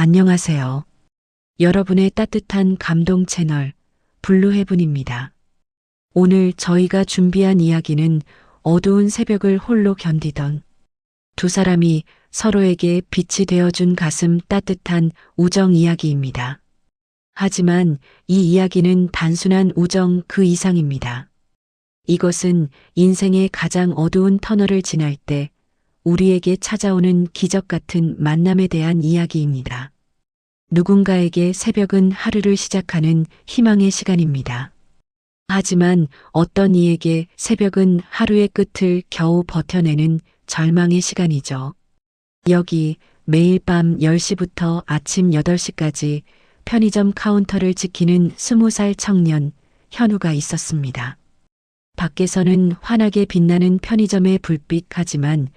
안녕하세요. 여러분의 따뜻한 감동 채널 블루헤븐입니다. 오늘 저희가 준비한 이야기는 어두운 새벽을 홀로 견디던 두 사람이 서로에게 빛이 되어준 가슴 따뜻한 우정 이야기입니다. 하지만 이 이야기는 단순한 우정 그 이상입니다. 이것은 인생의 가장 어두운 터널을 지날 때 우리에게 찾아오는 기적 같은 만남에 대한 이야기입니다. 누군가에게 새벽은 하루를 시작하는 희망의 시간입니다. 하지만 어떤 이에게 새벽은 하루의 끝을 겨우 버텨내는 절망의 시간이죠. 여기 매일 밤 10시부터 아침 8시까지 편의점 카운터를 지키는 20살 청년 현우가 있었습니다. 밖에서는 환하게 빛나는 편의점의 불빛 하지만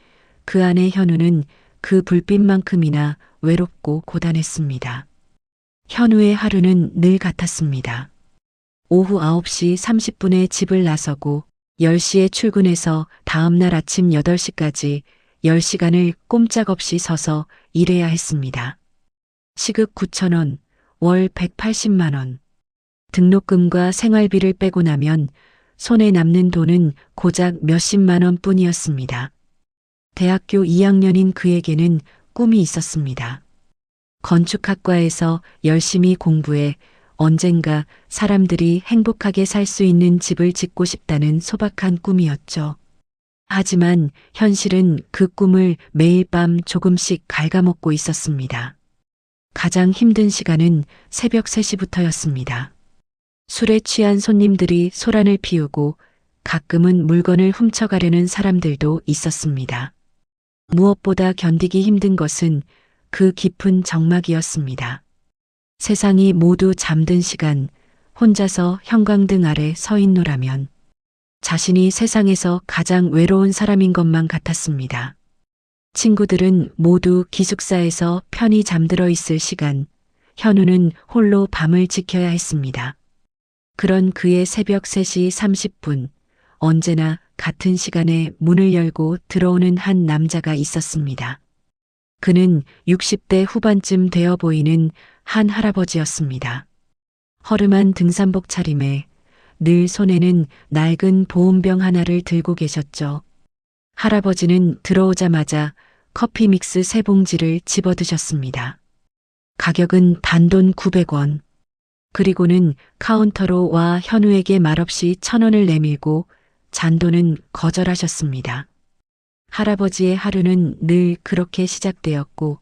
그 안에 현우는 그 불빛만큼이나 외롭고 고단했습니다. 현우의 하루는 늘 같았습니다. 오후 9시 30분에 집을 나서고 10시에 출근해서 다음날 아침 8시까지 10시간을 꼼짝없이 서서 일해야 했습니다. 시급 9,000원, 월 180만 원. 등록금과 생활비를 빼고 나면 손에 남는 돈은 고작 몇십만 원 뿐이었습니다. 대학교 2학년인 그에게는 꿈이 있었습니다. 건축학과에서 열심히 공부해 언젠가 사람들이 행복하게 살 수 있는 집을 짓고 싶다는 소박한 꿈이었죠. 하지만 현실은 그 꿈을 매일 밤 조금씩 갉아먹고 있었습니다. 가장 힘든 시간은 새벽 3시부터였습니다. 술에 취한 손님들이 소란을 피우고 가끔은 물건을 훔쳐가려는 사람들도 있었습니다. 무엇보다 견디기 힘든 것은 그 깊은 적막이었습니다. 세상이 모두 잠든 시간, 혼자서 형광등 아래 서 있노라면 자신이 세상에서 가장 외로운 사람인 것만 같았습니다. 친구들은 모두 기숙사에서 편히 잠들어 있을 시간, 현우는 홀로 밤을 지켜야 했습니다. 그런 그의 새벽 3시 30분, 언제나 같은 시간에 문을 열고 들어오는 한 남자가 있었습니다. 그는 60대 후반쯤 되어 보이는 한 할아버지였습니다. 허름한 등산복 차림에 늘 손에는 낡은 보온병 하나를 들고 계셨죠. 할아버지는 들어오자마자 커피 믹스 3봉지를 집어드셨습니다. 가격은 단돈 900원. 그리고는 카운터로 와 현우에게 말없이 1,000원을 내밀고 잔돈은 거절하셨습니다. 할아버지의 하루는 늘 그렇게 시작되었고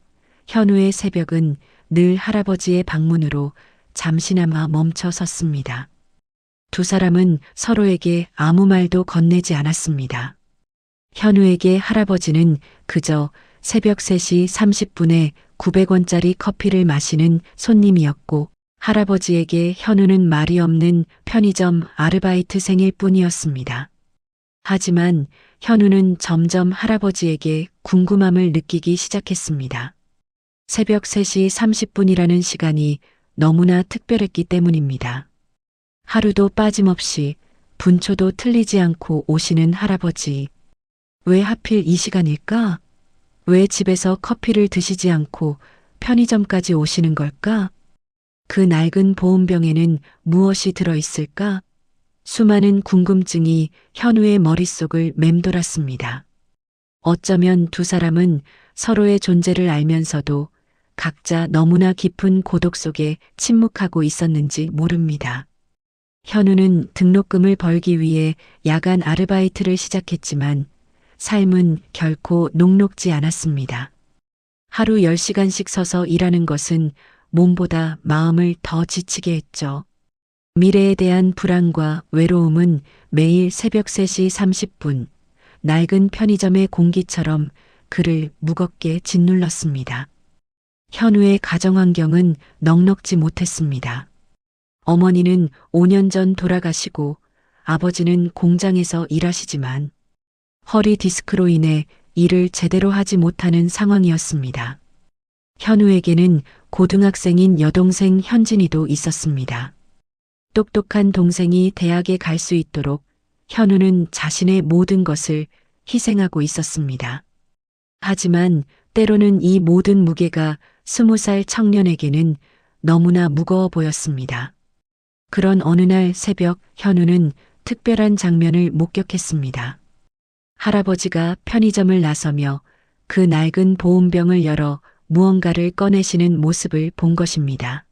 현우의 새벽은 늘 할아버지의 방문으로 잠시나마 멈춰 섰습니다. 두 사람은 서로에게 아무 말도 건네지 않았습니다. 현우에게 할아버지는 그저 새벽 3시 30분에 900원짜리 커피를 마시는 손님이었고 할아버지에게 현우는 말이 없는 편의점 아르바이트생일 뿐이었습니다. 하지만 현우는 점점 할아버지에게 궁금함을 느끼기 시작했습니다. 새벽 3시 30분이라는 시간이 너무나 특별했기 때문입니다. 하루도 빠짐없이 분초도 틀리지 않고 오시는 할아버지. 왜 하필 이 시간일까? 왜 집에서 커피를 드시지 않고 편의점까지 오시는 걸까? 그 낡은 보온병에는 무엇이 들어있을까? 수많은 궁금증이 현우의 머릿속을 맴돌았습니다. 어쩌면 두 사람은 서로의 존재를 알면서도 각자 너무나 깊은 고독 속에 침묵하고 있었는지 모릅니다. 현우는 등록금을 벌기 위해 야간 아르바이트를 시작했지만 삶은 결코 녹록지 않았습니다. 하루 10시간씩 서서 일하는 것은 몸보다 마음을 더 지치게 했죠. 미래에 대한 불안과 외로움은 매일 새벽 3시 30분 낡은 편의점의 공기처럼 그를 무겁게 짓눌렀습니다. 현우의 가정 환경은 넉넉지 못했습니다. 어머니는 5년 전 돌아가시고 아버지는 공장에서 일하시지만 허리 디스크로 인해 일을 제대로 하지 못하는 상황이었습니다. 현우에게는 고등학생인 여동생 현진이도 있었습니다. 똑똑한 동생이 대학에 갈 수 있도록 현우는 자신의 모든 것을 희생하고 있었습니다. 하지만 때로는 이 모든 무게가 20살 청년에게는 너무나 무거워 보였습니다. 그런 어느 날 새벽 현우는 특별한 장면을 목격했습니다. 할아버지가 편의점을 나서며 그 낡은 보온병을 열어 무언가를 꺼내시는 모습을 본 것입니다.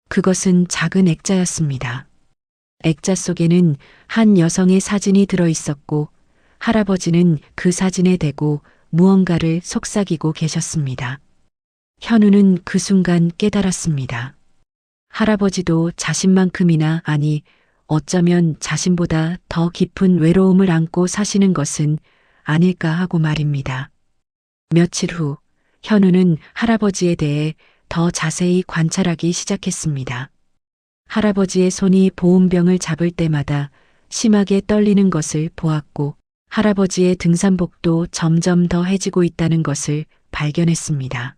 그것은 작은 액자였습니다. 액자 속에는 한 여성의 사진이 들어 있었고 할아버지는 그 사진에 대고 무언가를 속삭이고 계셨습니다. 현우는 그 순간 깨달았습니다. 할아버지도 자신만큼이나, 아니 어쩌면 자신보다 더 깊은 외로움을 안고 사시는 것은 아닐까 하고 말입니다. 며칠 후 현우는 할아버지에 대해 더 자세히 관찰하기 시작했습니다. 할아버지의 손이 보온병을 잡을 때마다 심하게 떨리는 것을 보았고 할아버지의 등산복도 점점 더 해지고 있다는 것을 발견했습니다.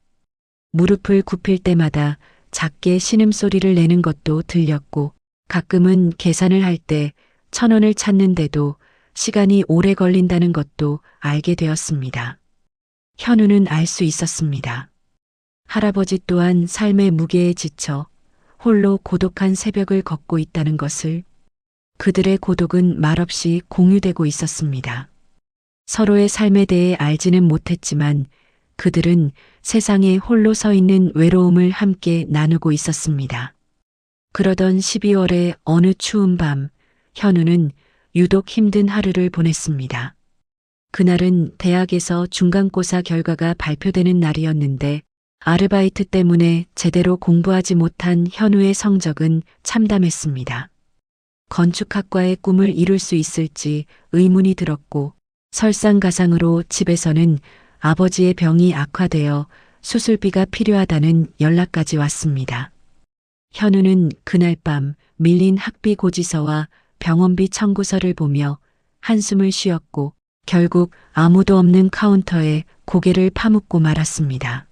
무릎을 굽힐 때마다 작게 신음소리를 내는 것도 들렸고 가끔은 계산을 할 때 1,000원을 찾는데도 시간이 오래 걸린다는 것도 알게 되었습니다. 현우는 알 수 있었습니다. 할아버지 또한 삶의 무게에 지쳐 홀로 고독한 새벽을 걷고 있다는 것을. 그들의 고독은 말없이 공유되고 있었습니다. 서로의 삶에 대해 알지는 못했지만 그들은 세상에 홀로 서 있는 외로움을 함께 나누고 있었습니다. 그러던 12월의 어느 추운 밤, 현우는 유독 힘든 하루를 보냈습니다. 그날은 대학에서 중간고사 결과가 발표되는 날이었는데 아르바이트 때문에 제대로 공부하지 못한 현우의 성적은 참담했습니다. 건축학과의 꿈을 이룰 수 있을지 의문이 들었고 설상가상으로 집에서는 아버지의 병이 악화되어 수술비가 필요하다는 연락까지 왔습니다. 현우는 그날 밤 밀린 학비 고지서와 병원비 청구서를 보며 한숨을 쉬었고 결국 아무도 없는 카운터에 고개를 파묻고 말았습니다.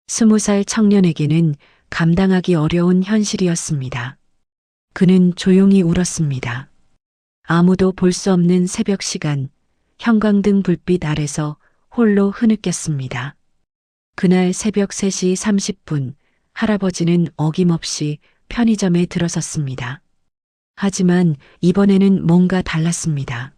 20살 청년에게는 감당하기 어려운 현실이었습니다. 그는 조용히 울었습니다. 아무도 볼 수 없는 새벽 시간, 형광등 불빛 아래서 홀로 흐느꼈습니다. 그날 새벽 3시 30분, 할아버지는 어김없이 편의점에 들어섰습니다. 하지만 이번에는 뭔가 달랐습니다.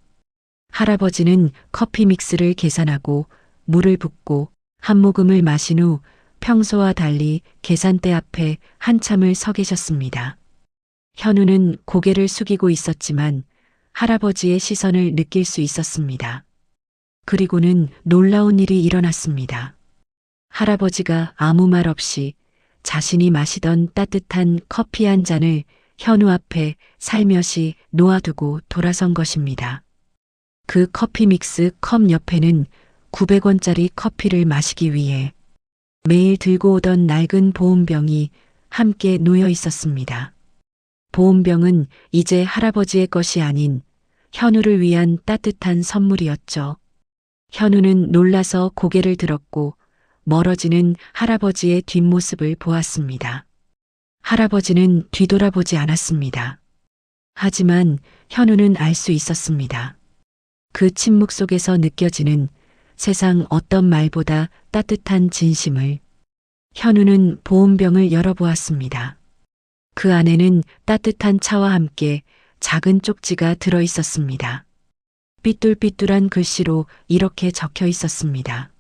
할아버지는 커피 믹스를 계산하고 물을 붓고 한 모금을 마신 후 평소와 달리 계산대 앞에 한참을 서 계셨습니다. 현우는 고개를 숙이고 있었지만 할아버지의 시선을 느낄 수 있었습니다. 그리고는 놀라운 일이 일어났습니다. 할아버지가 아무 말 없이 자신이 마시던 따뜻한 커피 한 잔을 현우 앞에 살며시 놓아두고 돌아선 것입니다. 그 커피 믹스 컵 옆에는 900원짜리 커피를 마시기 위해 매일 들고 오던 낡은 보온병이 함께 놓여 있었습니다. 보온병은 이제 할아버지의 것이 아닌 현우를 위한 따뜻한 선물이었죠. 현우는 놀라서 고개를 들었고 멀어지는 할아버지의 뒷모습을 보았습니다. 할아버지는 뒤돌아보지 않았습니다. 하지만 현우는 알 수 있었습니다. 그 침묵 속에서 느껴지는 세상 어떤 말보다 따뜻한 진심을. 현우는 보온병을 열어보았습니다. 그 안에는 따뜻한 차와 함께 작은 쪽지가 들어 있었습니다. 삐뚤삐뚤한 글씨로 이렇게 적혀 있었습니다.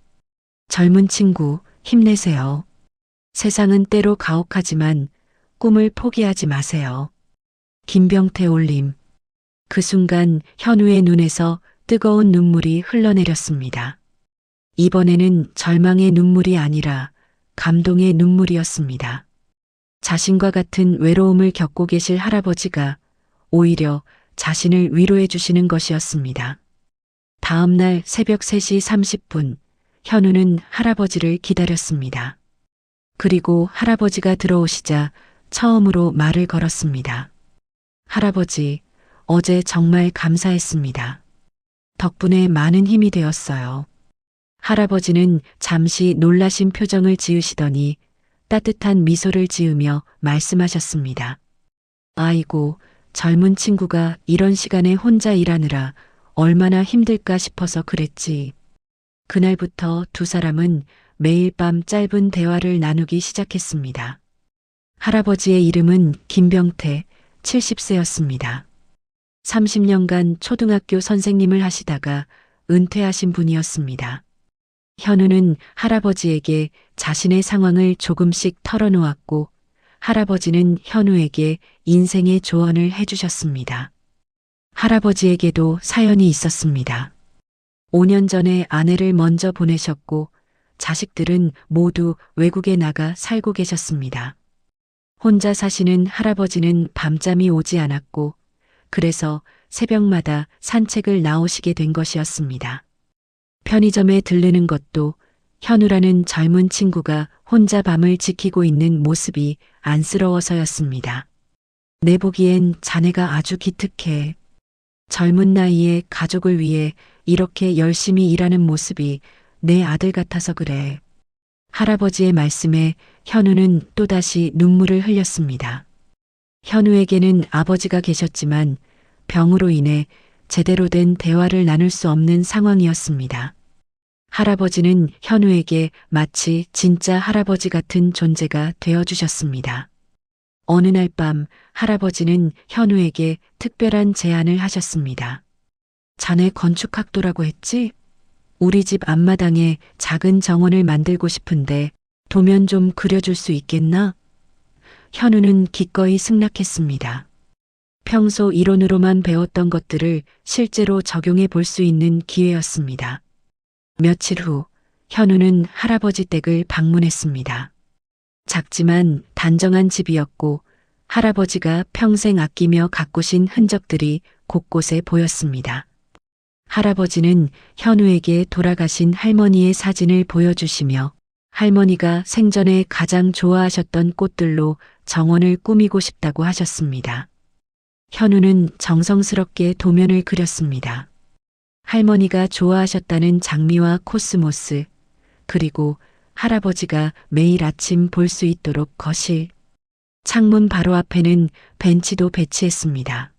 젊은 친구, 힘내세요. 세상은 때로 가혹하지만 꿈을 포기하지 마세요. 김병태 올림. 그 순간 현우의 눈에서 뜨거운 눈물이 흘러내렸습니다. 이번에는 절망의 눈물이 아니라 감동의 눈물이었습니다. 자신과 같은 외로움을 겪고 계실 할아버지가 오히려 자신을 위로해 주시는 것이었습니다. 다음 날 새벽 3시 30분, 현우는 할아버지를 기다렸습니다. 그리고 할아버지가 들어오시자 처음으로 말을 걸었습니다. 할아버지, 어제 정말 감사했습니다. 덕분에 많은 힘이 되었어요. 할아버지는 잠시 놀라신 표정을 지으시더니 따뜻한 미소를 지으며 말씀하셨습니다. 아이고, 젊은 친구가 이런 시간에 혼자 일하느라 얼마나 힘들까 싶어서 그랬지. 그날부터 두 사람은 매일 밤 짧은 대화를 나누기 시작했습니다. 할아버지의 이름은 김병태, 70세였습니다. 30년간 초등학교 선생님을 하시다가 은퇴하신 분이었습니다. 현우는 할아버지에게 자신의 상황을 조금씩 털어놓았고 할아버지는 현우에게 인생의 조언을 해주셨습니다. 할아버지에게도 사연이 있었습니다. 5년 전에 아내를 먼저 보내셨고 자식들은 모두 외국에 나가 살고 계셨습니다. 혼자 사시는 할아버지는 밤잠이 오지 않았고 그래서 새벽마다 산책을 나오시게 된 것이었습니다. 편의점에 들르는 것도 현우라는 젊은 친구가 혼자 밤을 지키고 있는 모습이 안쓰러워서였습니다. 내 보기엔 자네가 아주 기특해. 젊은 나이에 가족을 위해 이렇게 열심히 일하는 모습이 내 아들 같아서 그래. 할아버지의 말씀에 현우는 또다시 눈물을 흘렸습니다. 현우에게는 아버지가 계셨지만 병으로 인해 제대로 된 대화를 나눌 수 없는 상황이었습니다. 할아버지는 현우에게 마치 진짜 할아버지 같은 존재가 되어주셨습니다. 어느 날 밤 할아버지는 현우에게 특별한 제안을 하셨습니다. 자네 건축학도라고 했지? 우리 집 앞마당에 작은 정원을 만들고 싶은데 도면 좀 그려줄 수 있겠나? 현우는 기꺼이 승낙했습니다. 평소 이론으로만 배웠던 것들을 실제로 적용해 볼 수 있는 기회였습니다. 며칠 후 현우는 할아버지 댁을 방문했습니다. 작지만 단정한 집이었고 할아버지가 평생 아끼며 가꾸신 흔적들이 곳곳에 보였습니다. 할아버지는 현우에게 돌아가신 할머니의 사진을 보여주시며 할머니가 생전에 가장 좋아하셨던 꽃들로 정원을 꾸미고 싶다고 하셨습니다. 현우는 정성스럽게 도면을 그렸습니다. 할머니가 좋아하셨다는 장미와 코스모스, 그리고 할아버지가 매일 아침 볼 수 있도록 거실, 창문 바로 앞에는 벤치도 배치했습니다.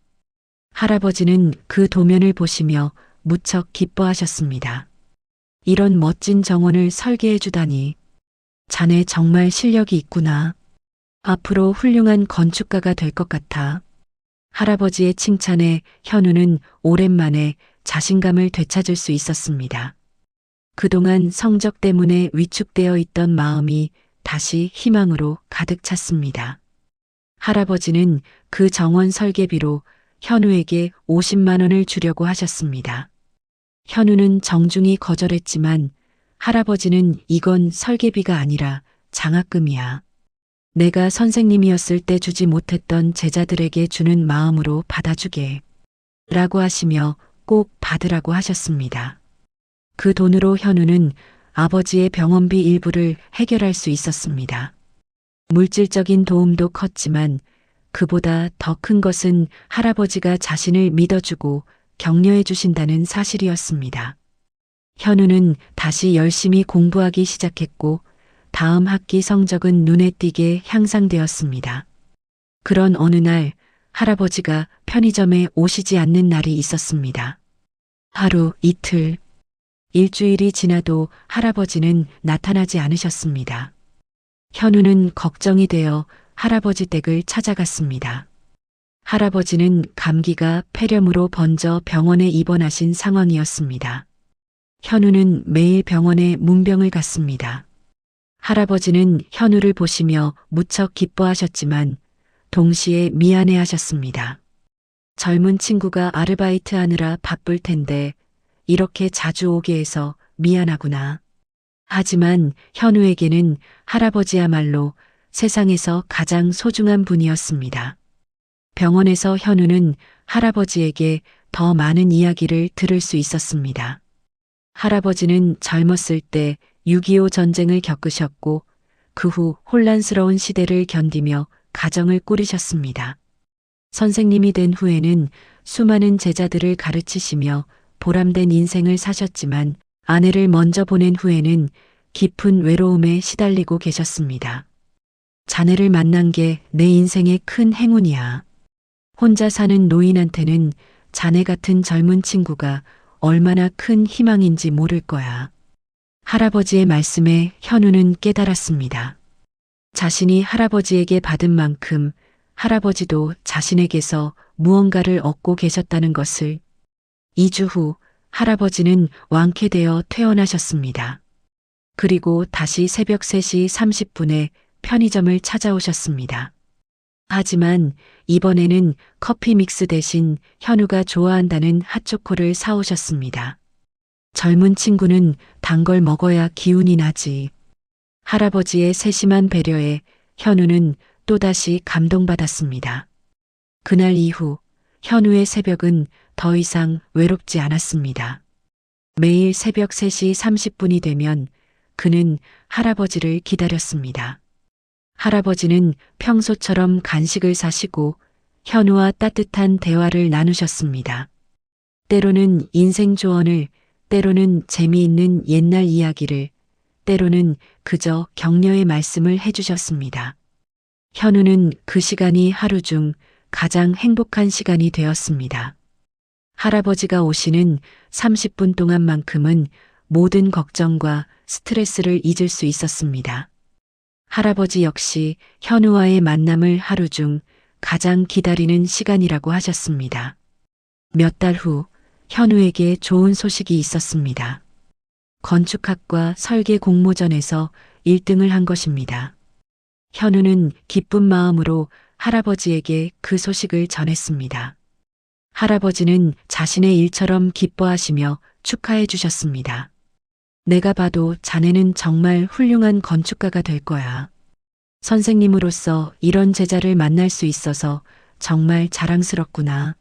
할아버지는 그 도면을 보시며 무척 기뻐하셨습니다. 이런 멋진 정원을 설계해 주다니. 자네 정말 실력이 있구나. 앞으로 훌륭한 건축가가 될 것 같아. 할아버지의 칭찬에 현우는 오랜만에 자신감을 되찾을 수 있었습니다. 그동안 성적 때문에 위축되어 있던 마음이 다시 희망으로 가득 찼습니다. 할아버지는 그 정원 설계비로 현우에게 50만 원을 주려고 하셨습니다. 현우는 정중히 거절했지만 할아버지는 이건 설계비가 아니라 장학금이야. 내가 선생님이었을 때 주지 못했던 제자들에게 주는 마음으로 받아주게. 라고 하시며 꼭 받으라고 하셨습니다. 그 돈으로 현우는 아버지의 병원비 일부를 해결할 수 있었습니다. 물질적인 도움도 컸지만 그보다 더 큰 것은 할아버지가 자신을 믿어주고 격려해 주신다는 사실이었습니다. 현우는 다시 열심히 공부하기 시작했고 다음 학기 성적은 눈에 띄게 향상되었습니다. 그런 어느 날 할아버지가 편의점에 오시지 않는 날이 있었습니다. 하루, 이틀, 일주일이 지나도 할아버지는 나타나지 않으셨습니다. 현우는 걱정이 되어 할아버지 댁을 찾아갔습니다. 할아버지는 감기가 폐렴으로 번져 병원에 입원하신 상황이었습니다. 현우는 매일 병원에 문병을 갔습니다. 할아버지는 현우를 보시며 무척 기뻐하셨지만 동시에 미안해하셨습니다. 젊은 친구가 아르바이트 하느라 바쁠 텐데 이렇게 자주 오게 해서 미안하구나. 하지만 현우에게는 할아버지야말로 세상에서 가장 소중한 분이었습니다. 병원에서 현우는 할아버지에게 더 많은 이야기를 들을 수 있었습니다. 할아버지는 젊었을 때 6.25 전쟁을 겪으셨고 그 후 혼란스러운 시대를 견디며 가정을 꾸리셨습니다. 선생님이 된 후에는 수많은 제자들을 가르치시며 보람된 인생을 사셨지만 아내를 먼저 보낸 후에는 깊은 외로움에 시달리고 계셨습니다. 자네를 만난 게 내 인생의 큰 행운이야. 혼자 사는 노인한테는 자네 같은 젊은 친구가 얼마나 큰 희망인지 모를 거야. 할아버지의 말씀에 현우는 깨달았습니다. 자신이 할아버지에게 받은 만큼 할아버지도 자신에게서 무언가를 얻고 계셨다는 것을. 2주 후 할아버지는 완쾌되어 퇴원하셨습니다. 그리고 다시 새벽 3시 30분에 편의점을 찾아오셨습니다. 하지만 이번에는 커피 믹스 대신 현우가 좋아한다는 핫초코를 사오셨습니다. 젊은 친구는 단 걸 먹어야 기운이 나지. 할아버지의 세심한 배려에 현우는 또다시 감동받았습니다. 그날 이후 현우의 새벽은 더 이상 외롭지 않았습니다. 매일 새벽 3시 30분이 되면 그는 할아버지를 기다렸습니다. 할아버지는 평소처럼 간식을 사시고 현우와 따뜻한 대화를 나누셨습니다. 때로는 인생 조언을, 때로는 재미있는 옛날 이야기를, 때로는 그저 격려의 말씀을 해주셨습니다. 현우는 그 시간이 하루 중 가장 행복한 시간이 되었습니다. 할아버지가 오시는 30분 동안만큼은 모든 걱정과 스트레스를 잊을 수 있었습니다. 할아버지 역시 현우와의 만남을 하루 중 가장 기다리는 시간이라고 하셨습니다. 몇 달 후 현우에게 좋은 소식이 있었습니다. 건축학과 설계 공모전에서 1등을 한 것입니다. 현우는 기쁜 마음으로 할아버지에게 그 소식을 전했습니다. 할아버지는 자신의 일처럼 기뻐하시며 축하해 주셨습니다. 내가 봐도 자네는 정말 훌륭한 건축가가 될 거야. 선생님으로서 이런 제자를 만날 수 있어서 정말 자랑스럽구나.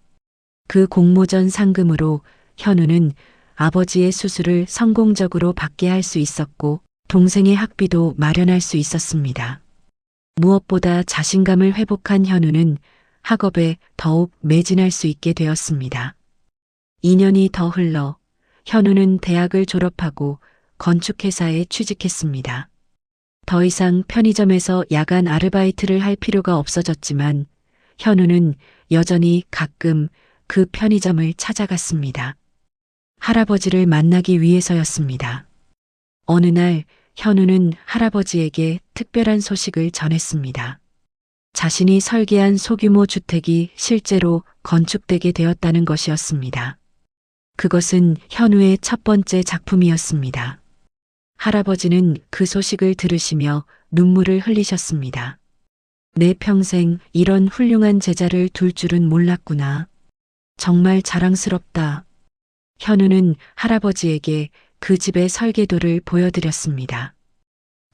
그 공모전 상금으로 현우는 아버지의 수술을 성공적으로 받게 할 수 있었고 동생의 학비도 마련할 수 있었습니다. 무엇보다 자신감을 회복한 현우는 학업에 더욱 매진할 수 있게 되었습니다. 2년이 더 흘러 현우는 대학을 졸업하고 건축회사에 취직했습니다. 더 이상 편의점에서 야간 아르바이트를 할 필요가 없어졌지만 현우는 여전히 가끔 그 편의점을 찾아갔습니다. 할아버지를 만나기 위해서였습니다. 어느 날 현우는 할아버지에게 특별한 소식을 전했습니다. 자신이 설계한 소규모 주택이 실제로 건축되게 되었다는 것이었습니다. 그것은 현우의 첫 번째 작품이었습니다. 할아버지는 그 소식을 들으시며 눈물을 흘리셨습니다. 내 평생 이런 훌륭한 제자를 둘 줄은 몰랐구나. 정말 자랑스럽다. 현우는 할아버지에게 그 집의 설계도를 보여드렸습니다.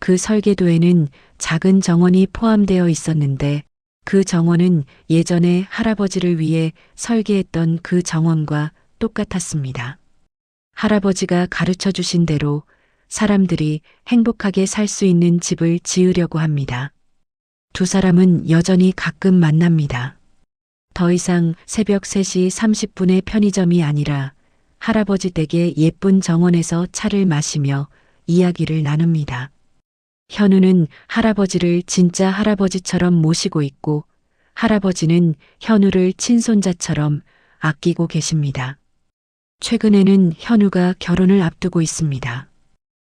그 설계도에는 작은 정원이 포함되어 있었는데 그 정원은 예전에 할아버지를 위해 설계했던 그 정원과 똑같았습니다. 할아버지가 가르쳐 주신 대로 사람들이 행복하게 살 수 있는 집을 지으려고 합니다. 두 사람은 여전히 가끔 만납니다. 더 이상 새벽 3시 30분의 편의점이 아니라 할아버지 댁의 예쁜 정원에서 차를 마시며 이야기를 나눕니다. 현우는 할아버지를 진짜 할아버지처럼 모시고 있고 할아버지는 현우를 친손자처럼 아끼고 계십니다. 최근에는 현우가 결혼을 앞두고 있습니다.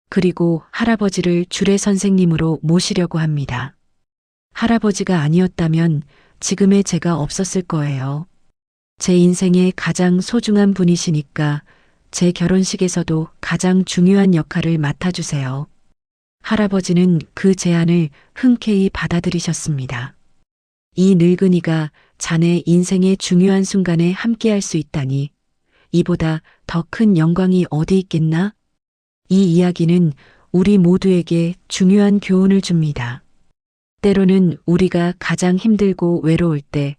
그리고 할아버지를 주례 선생님으로 모시려고 합니다. 할아버지가 아니었다면 지금의 제가 없었을 거예요. 제 인생의 가장 소중한 분이시니까 제 결혼식에서도 가장 중요한 역할을 맡아주세요. 할아버지는 그 제안을 흔쾌히 받아들이셨습니다. 이 늙은이가 자네 인생의 중요한 순간에 함께할 수 있다니 이보다 더 큰 영광이 어디 있겠나? 이 이야기는 우리 모두에게 중요한 교훈을 줍니다. 때로는 우리가 가장 힘들고 외로울 때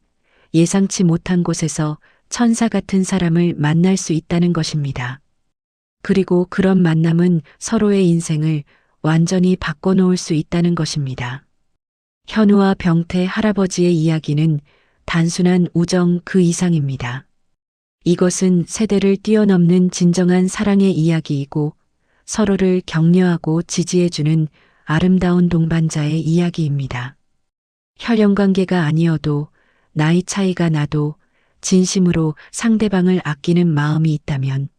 예상치 못한 곳에서 천사 같은 사람을 만날 수 있다는 것입니다. 그리고 그런 만남은 서로의 인생을 완전히 바꿔놓을 수 있다는 것입니다. 현우와 병태 할아버지의 이야기는 단순한 우정 그 이상입니다. 이것은 세대를 뛰어넘는 진정한 사랑의 이야기이고 서로를 격려하고 지지해주는 아름다운 동반자의 이야기입니다. 혈연 관계가 아니어도 나이 차이가 나도 진심으로 상대방을 아끼는 마음이 있다면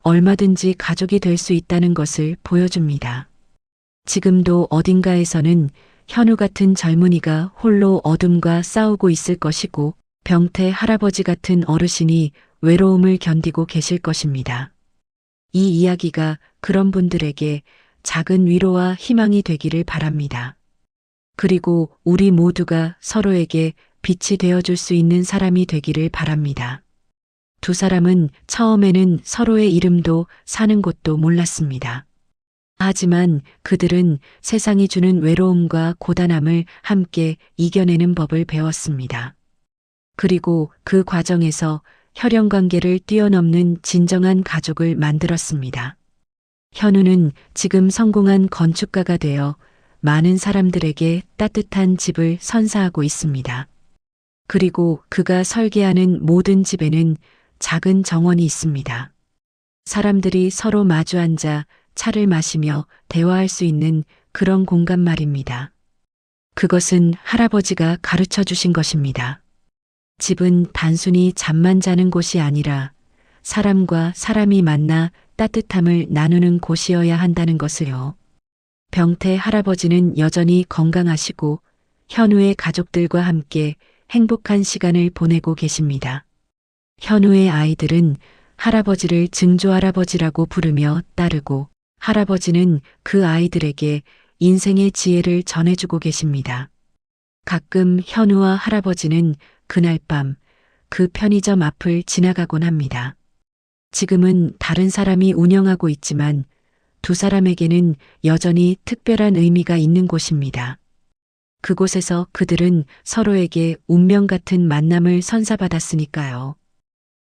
얼마든지 가족이 될 수 있다는 것을 보여줍니다. 지금도 어딘가에서는 현우 같은 젊은이가 홀로 어둠과 싸우고 있을 것이고 병태 할아버지 같은 어르신이 외로움을 견디고 계실 것입니다. 이 이야기가 그런 분들에게 작은 위로와 희망이 되기를 바랍니다. 그리고 우리 모두가 서로에게 빛이 되어줄 수 있는 사람이 되기를 바랍니다. 두 사람은 처음에는 서로의 이름도 사는 곳도 몰랐습니다. 하지만 그들은 세상이 주는 외로움과 고단함을 함께 이겨내는 법을 배웠습니다. 그리고 그 과정에서 혈연 관계를 뛰어넘는 진정한 가족을 만들었습니다. 현우는 지금 성공한 건축가가 되어 많은 사람들에게 따뜻한 집을 선사하고 있습니다. 그리고 그가 설계하는 모든 집에는 작은 정원이 있습니다. 사람들이 서로 마주 앉아 차를 마시며 대화할 수 있는 그런 공간 말입니다. 그것은 할아버지가 가르쳐 주신 것입니다. 집은 단순히 잠만 자는 곳이 아니라 사람과 사람이 만나 따뜻함을 나누는 곳이어야 한다는 것을요. 병태 할아버지는 여전히 건강하시고 현우의 가족들과 함께 행복한 시간을 보내고 계십니다. 현우의 아이들은 할아버지를 증조할아버지라고 부르며 따르고 할아버지는 그 아이들에게 인생의 지혜를 전해주고 계십니다. 가끔 현우와 할아버지는 그날 밤 그 편의점 앞을 지나가곤 합니다. 지금은 다른 사람이 운영하고 있지만 두 사람에게는 여전히 특별한 의미가 있는 곳입니다. 그곳에서 그들은 서로에게 운명 같은 만남을 선사받았으니까요.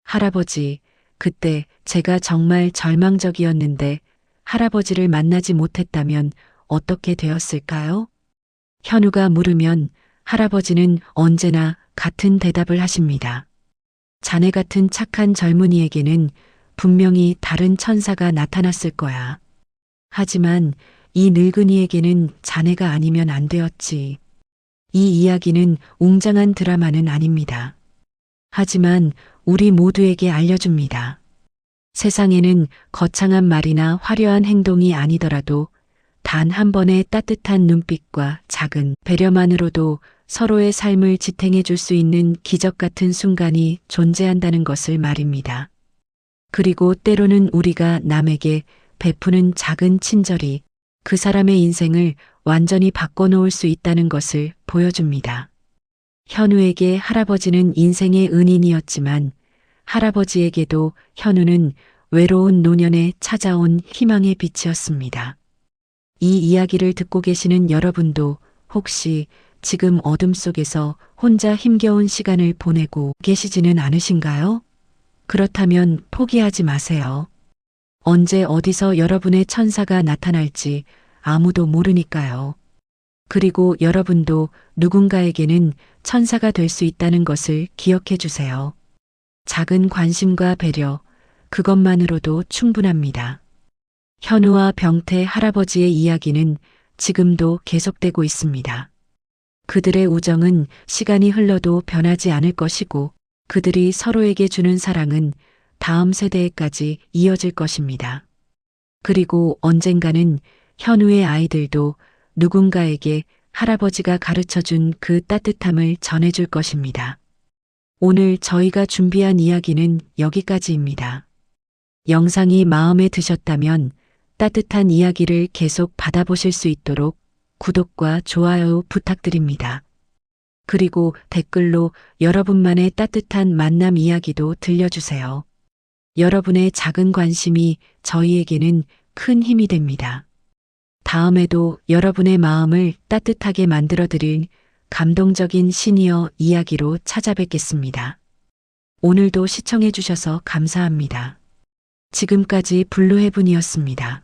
할아버지, 그때 제가 정말 절망적이었는데 할아버지를 만나지 못했다면 어떻게 되었을까요? 현우가 물으면 할아버지는 언제나 같은 대답을 하십니다. 자네 같은 착한 젊은이에게는 분명히 다른 천사가 나타났을 거야. 하지만 이 늙은이에게는 자네가 아니면 안 되었지. 이 이야기는 웅장한 드라마는 아닙니다. 하지만 우리 모두에게 알려줍니다. 세상에는 거창한 말이나 화려한 행동이 아니더라도 단 한 번의 따뜻한 눈빛과 작은 배려만으로도 서로의 삶을 지탱해 줄 수 있는 기적 같은 순간이 존재한다는 것을 말입니다. 그리고 때로는 우리가 남에게 베푸는 작은 친절이 그 사람의 인생을 완전히 바꿔놓을 수 있다는 것을 보여줍니다. 현우에게 할아버지는 인생의 은인이었지만 할아버지에게도 현우는 외로운 노년에 찾아온 희망의 빛이었습니다. 이 이야기를 듣고 계시는 여러분도 혹시 지금 어둠 속에서 혼자 힘겨운 시간을 보내고 계시지는 않으신가요? 그렇다면 포기하지 마세요. 언제 어디서 여러분의 천사가 나타날지 아무도 모르니까요. 그리고 여러분도 누군가에게는 천사가 될 수 있다는 것을 기억해 주세요. 작은 관심과 배려, 그것만으로도 충분합니다. 현우와 병태 할아버지의 이야기는 지금도 계속되고 있습니다. 그들의 우정은 시간이 흘러도 변하지 않을 것이고 그들이 서로에게 주는 사랑은 다음 세대에까지 이어질 것입니다. 그리고 언젠가는 현우의 아이들도 누군가에게 할아버지가 가르쳐준 그 따뜻함을 전해줄 것입니다. 오늘 저희가 준비한 이야기는 여기까지입니다. 영상이 마음에 드셨다면 따뜻한 이야기를 계속 받아보실 수 있도록 구독과 좋아요 부탁드립니다. 그리고 댓글로 여러분만의 따뜻한 만남 이야기도 들려주세요. 여러분의 작은 관심이 저희에게는 큰 힘이 됩니다. 다음에도 여러분의 마음을 따뜻하게 만들어드릴 감동적인 시니어 이야기로 찾아뵙겠습니다. 오늘도 시청해주셔서 감사합니다. 지금까지 블루헤븐이었습니다.